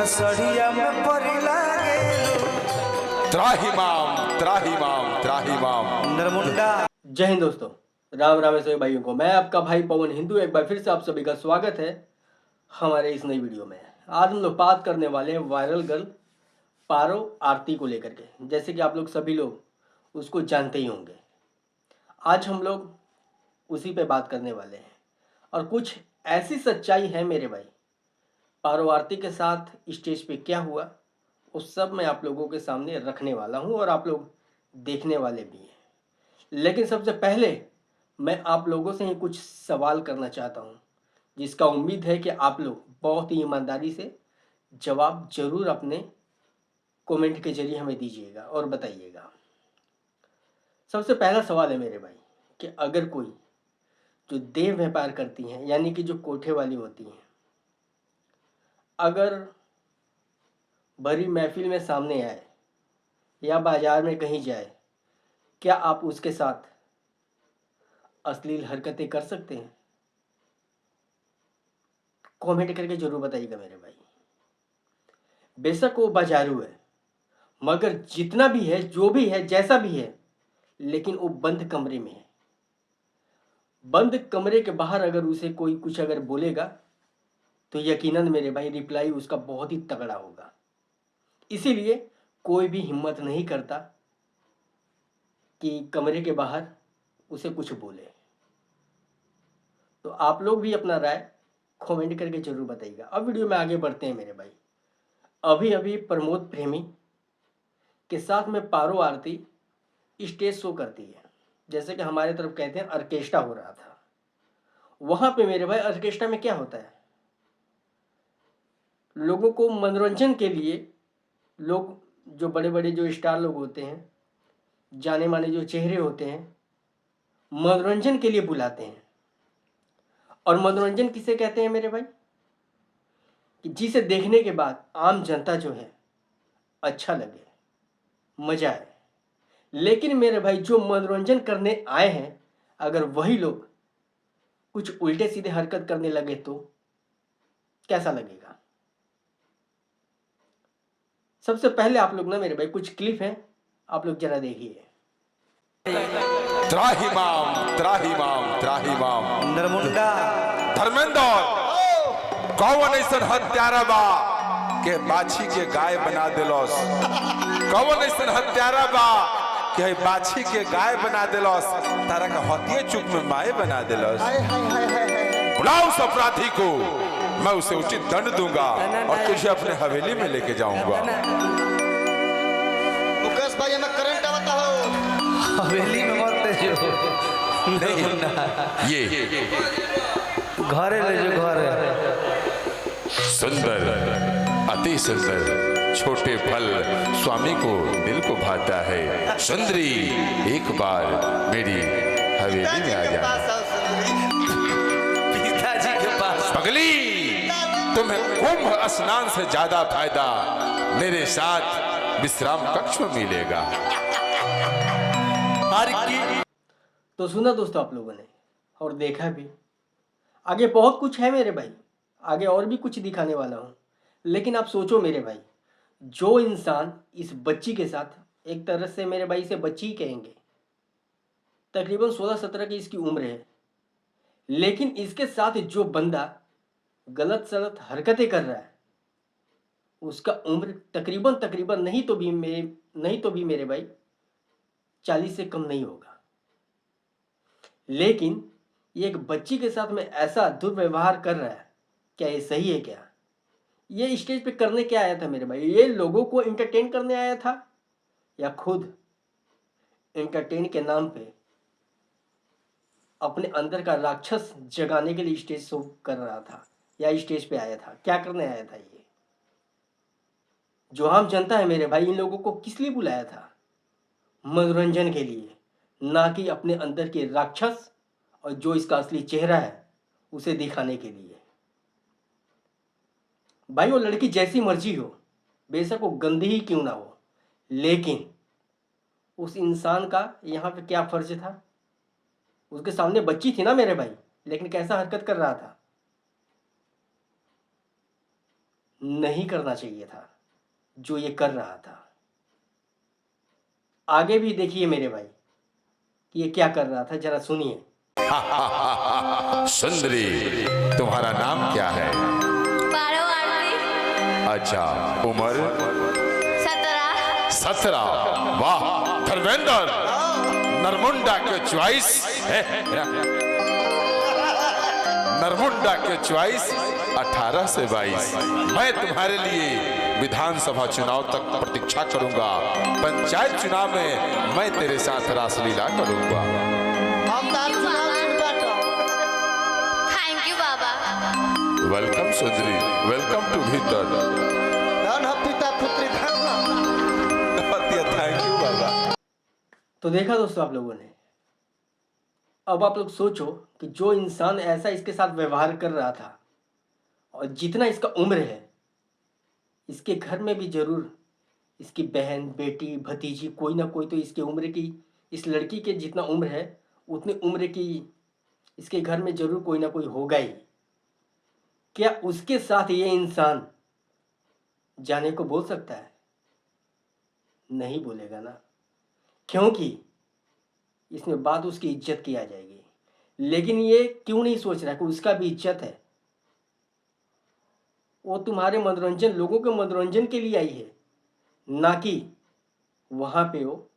सड़िया में परी लागेलू। त्राहिमाम त्राहिमाम त्राहिमाम नरमुंडा। जय हिंद दोस्तों, राम राम है सभी भाइयों को। मैं आपका भाई पवन हिंदू एक बार फिर से आप सभी का स्वागत है हमारे इस नई वीडियो में। आज हम लोग बात करने वाले हैं वायरल गर्ल पारो आरती को लेकर के। जैसे कि आप लोग सभी लोग उसको जानते ही होंगे। आज हम लोग उसी पे बात करने वाले हैं और कुछ ऐसी सच्चाई है मेरे भाई, पारो आरती के साथ स्टेज पे क्या हुआ उस सब मैं आप लोगों के सामने रखने वाला हूँ और आप लोग देखने वाले भी हैं। लेकिन सबसे पहले मैं आप लोगों से ही कुछ सवाल करना चाहता हूँ, जिसका उम्मीद है कि आप लोग बहुत ही ईमानदारी से जवाब जरूर अपने कमेंट के जरिए हमें दीजिएगा और बताइएगा। सबसे पहला सवाल है मेरे भाई कि अगर कोई जो देह व्यापार करती हैं, यानी कि जो कोठे वाली होती हैं, अगर भरी महफिल में सामने आए या बाजार में कहीं जाए, क्या आप उसके साथ अश्लील हरकतें कर सकते हैं? कमेंट करके जरूर बताइएगा मेरे भाई। बेशक वो बाजारू है, मगर जितना भी है, जो भी है, जैसा भी है, लेकिन वो बंद कमरे में है। बंद कमरे के बाहर अगर उसे कोई कुछ अगर बोलेगा तो यकीनन मेरे भाई रिप्लाई उसका बहुत ही तगड़ा होगा। इसीलिए कोई भी हिम्मत नहीं करता कि कमरे के बाहर उसे कुछ बोले। तो आप लोग भी अपना राय कमेंट करके जरूर बताइएगा। अब वीडियो में आगे बढ़ते हैं मेरे भाई। अभी अभी प्रमोद प्रेमी के साथ में पारो आरती स्टेज शो करती है, जैसे कि हमारे तरफ कहते हैं ऑर्केस्ट्रा हो रहा था। वहां पे मेरे भाई ऑर्केस्ट्रा में क्या होता है, लोगों को मनोरंजन के लिए लोग, जो बड़े बड़े जो स्टार लोग होते हैं, जाने माने जो चेहरे होते हैं, मनोरंजन के लिए बुलाते हैं। और मनोरंजन किसे कहते हैं मेरे भाई? कि जिसे देखने के बाद आम जनता जो है अच्छा लगे, मजा आए। लेकिन मेरे भाई जो मनोरंजन करने आए हैं, अगर वही लोग कुछ उल्टे सीधे हरकत करने लगे तो कैसा लगेगा? सबसे पहले आप लोग ना मेरे भाई कुछ क्लिप हैं, आप लोग जरा देखिए। त्राहिमाम त्राहिमाम त्राहिमाम। नरमुंडा। धर्मेंद्र कौन ऐसन हत्यारा बा के बाछी के गाय बना दिलोस? कौन ऐसन हत्यारा बा के बाछी के गाय बना दिलोस? तारा का हतिये चुप में माए बना दिलोस। बुलाओ उस अपराधी को, मैं उसे उचित दंड दूंगा और तुझे अपने हवेली में लेके जाऊंगा। मुकेश भाई हमें करंट आवता हो। हवेली में मत ले जो। ये घरे ले जो, घरे। सुंदर, अति सुंदर छोटे फल स्वामी को दिल को भाता है। सुंदरी एक बार मेरी हवेली में आ जा। पिताजी के पास। पगली, तुम्हें कुंभ स्नान से ज्यादा फायदा मेरे साथ विश्राम कक्ष में मिलेगा। तो सुना दोस्तों आप लोगों ने और देखा भी। आगे बहुत कुछ है मेरे भाई, आगे और भी कुछ दिखाने वाला हूँ। लेकिन आप सोचो मेरे भाई, जो इंसान इस बच्ची के साथ, एक तरह से मेरे भाई से बच्ची ही कहेंगे, तकरीबन 16-17 की इसकी उम्र है, लेकिन इसके साथ जो बंदा गलत सलत हरकतें कर रहा है, उसका उम्र तकरीबन नहीं तो भी मेरे भाई 40 से कम नहीं होगा। लेकिन ये एक बच्ची के साथ में ऐसा दुर्व्यवहार कर रहा है, क्या ये सही है? क्या ये स्टेज पे करने क्या आया था मेरे भाई? ये लोगों को एंटरटेन करने आया था या खुद एंटरटेन के नाम पे अपने अंदर का राक्षस जगाने के लिए स्टेज शो कर रहा था या स्टेज पे आया था? क्या करने आया था ये? जो आम जनता है मेरे भाई, इन लोगों को किस लिए बुलाया था? मनोरंजन के लिए, ना कि अपने अंदर के राक्षस और जो इसका असली चेहरा है उसे दिखाने के लिए। भाई वो लड़की जैसी मर्जी हो, बेशक वो गंदी ही क्यों ना हो, लेकिन उस इंसान का यहाँ पे क्या फर्ज था? उसके सामने बच्ची थी ना मेरे भाई, लेकिन कैसा हरकत कर रहा था? नहीं करना चाहिए था जो ये कर रहा था। आगे भी देखिए मेरे भाई कि ये क्या कर रहा था, जरा सुनिए। सुंदरी, तुम्हारा नाम क्या है? पारो आरती। अच्छा, उम्र? 17। वाह, धर्मेंद्र, नरमुंडा के चॉइस नरमुंडा के चॉइस 18 से 22। मैं तुम्हारे लिए विधानसभा चुनाव तक प्रतीक्षा करूंगा। पंचायत चुनाव में मैं तेरे साथ रासलीला करूंगा। हम तार चुनाव चिंता thank you Baba. Welcome Sundari, welcome to भीतर। धन ह पिता पुत्री धन। थैंक यू बाबा। तो देखा दोस्तों आप लोगों ने। अब आप लोग सोचो कि जो इंसान ऐसा इसके साथ व्यवहार कर रहा था और जितना इसका उम्र है, इसके घर में भी जरूर इसकी बहन, बेटी, भतीजी, कोई ना कोई तो इसकी उम्र की, इस लड़की के जितना उम्र है उतनी उम्र की इसके घर में जरूर कोई ना कोई होगा ही। क्या उसके साथ ये इंसान जाने को बोल सकता है? नहीं बोलेगा ना, क्योंकि इसमें बाद उसकी इज्जत की आ जाएगी। लेकिन ये क्यों नहीं सोच रहा कि उसका भी इज्जत है? वो तुम्हारे मनोरंजन, लोगों के मनोरंजन के लिए आई है, ना कि वहां पे वो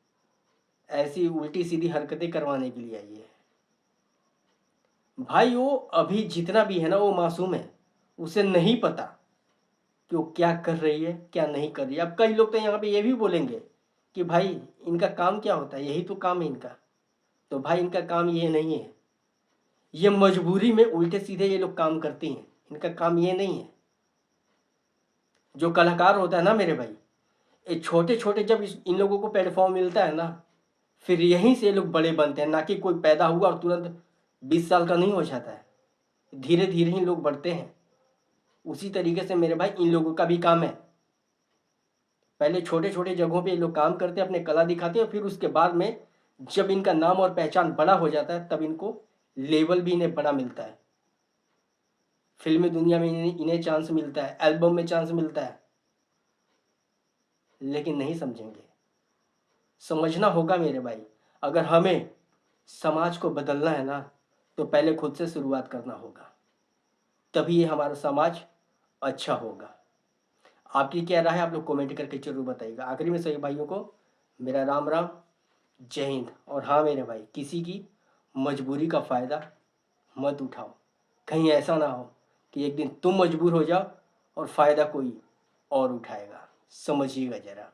ऐसी उल्टी सीधी हरकतें करवाने के लिए आई है। भाई वो अभी जितना भी है ना, वो मासूम है। उसे नहीं पता कि वो क्या कर रही है, क्या नहीं कर रही है। अब कई लोग तो यहाँ पे ये भी बोलेंगे कि भाई इनका काम क्या होता है, यही तो काम है इनका। तो भाई इनका काम ये नहीं है, ये मजबूरी में उल्टे सीधे ये लोग काम करती हैं। इनका काम ये नहीं है। जो कलाकार होता है ना मेरे भाई, ये छोटे छोटे जब इन लोगों को प्लेटफॉर्म मिलता है ना, फिर यहीं से ये लोग बड़े बनते हैं। ना कि कोई पैदा हुआ और तुरंत 20 साल का नहीं हो जाता है, धीरे धीरे ही लोग बढ़ते हैं। उसी तरीके से मेरे भाई इन लोगों का भी काम है। पहले छोटे छोटे जगहों पे ये लोग काम करते हैं, अपने कला दिखाते हैं, फिर उसके बाद में जब इनका नाम और पहचान बड़ा हो जाता है तब इनको लेवल भी इन्हें बड़ा मिलता है। फिल्मी दुनिया में इन्हें चांस मिलता है, एल्बम में चांस मिलता है। लेकिन नहीं समझेंगे। समझना होगा मेरे भाई, अगर हमें समाज को बदलना है ना, तो पहले खुद से शुरुआत करना होगा, तभी ये हमारा समाज अच्छा होगा। आपकी क्या राय है, आप लोग कमेंट करके जरूर बताइएगा। आखिरी में सभी भाइयों को मेरा राम राम, जय हिंद। और हाँ मेरे भाई, किसी की मजबूरी का फ़ायदा मत उठाओ। कहीं ऐसा ना हो कि एक दिन तुम मजबूर हो जाओ और फ़ायदा कोई और उठाएगा। समझिएगा ज़रा।